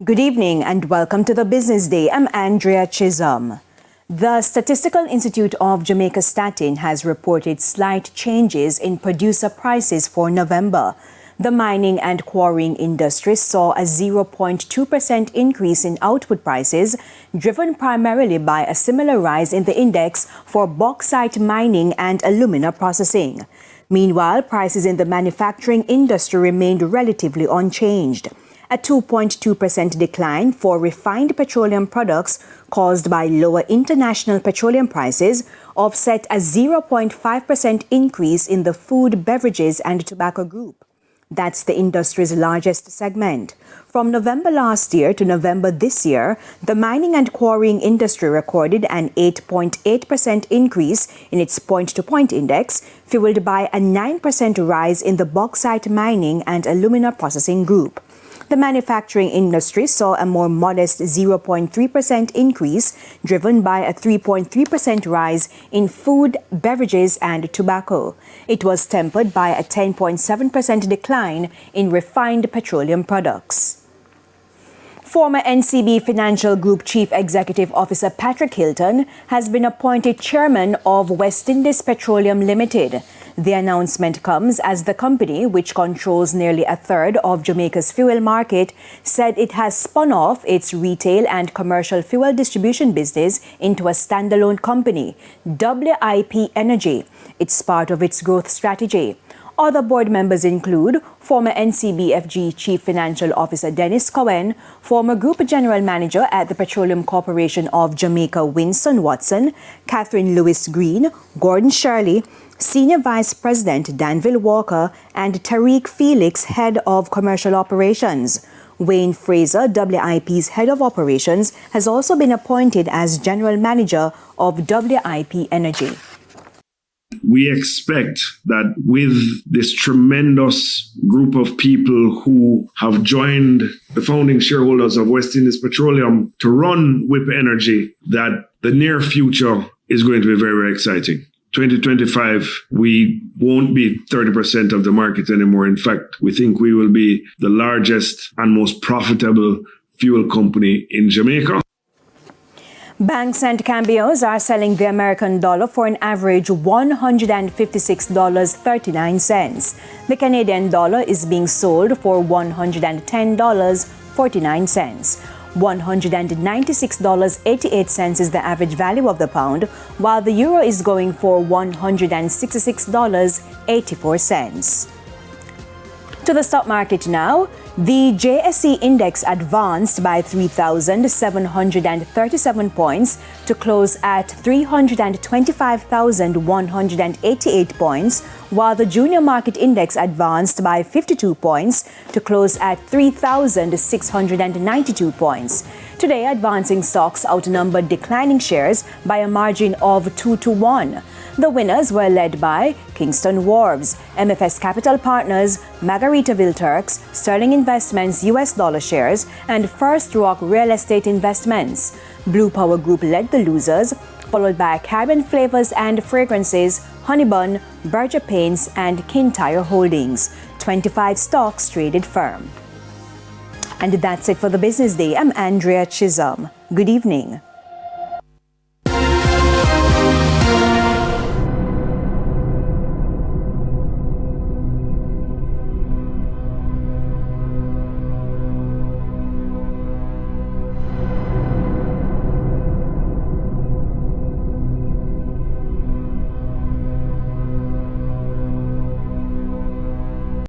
Good evening and welcome to the Business Day. I'm Andrea Chisholm. The Statistical Institute of Jamaica STATIN has reported slight changes in producer prices for November. The mining and quarrying industry saw a 0.2% increase in output prices, driven primarily by a similar rise in the index for bauxite mining and alumina processing. Meanwhile, prices in the manufacturing industry remained relatively unchanged. A 2.2% decline for refined petroleum products caused by lower international petroleum prices offset a 0.5% increase in the food, beverages and tobacco group. That's the industry's largest segment. From November last year to November this year, the mining and quarrying industry recorded an 8.8% increase in its point-to-point index, fueled by a 9% rise in the bauxite mining and alumina processing group. The manufacturing industry saw a more modest 0.3% increase, driven by a 3.3% rise in food, beverages and tobacco. It was tempered by a 10.7% decline in refined petroleum products. Former NCB Financial Group Chief Executive Officer Patrick Hilton has been appointed chairman of West Indies Petroleum Limited. The announcement comes as the company, which controls nearly a third of Jamaica's fuel market, said it has spun off its retail and commercial fuel distribution business into a standalone company, WIP Energy. It's part of its growth strategy. Other board members include former NCBFG Chief Financial Officer Dennis Cohen, former Group General Manager at the Petroleum Corporation of Jamaica Winston Watson, Catherine Lewis Green, Gordon Shirley, Senior Vice President Danville Walker, and Tariq Felix, Head of Commercial Operations. Wayne Fraser, WIP's Head of Operations, has also been appointed as General Manager of WIP Energy. We expect that with this tremendous group of people who have joined the founding shareholders of West Indies Petroleum to run WIP Energy, that the near future is going to be very, very exciting. 2025, we won't be 30% of the market anymore. In fact, we think we will be the largest and most profitable fuel company in Jamaica. Banks and cambios are selling the American dollar for an average $156.39. The Canadian dollar is being sold for $110.49. $196.88 is the average value of the pound, while the euro is going for $166.84. To the stock market now. The JSE index advanced by 3,737 points to close at 325,188 points, while the junior market index advanced by 52 points to close at 3,692 points. Today, advancing stocks outnumbered declining shares by a margin of 2-1. The winners were led by Kingston Wharves, MFS Capital Partners, Margaritaville Turks, Sterling Investments US dollar shares, and First Rock Real Estate Investments. Blue Power Group led the losers, followed by Caribbean Flavors and Fragrances, Honeybun, Berger Paints, and Kintyre Holdings. 25 stocks traded firm. And that's it for the Business Day. I'm Andrea Chisholm. Good evening.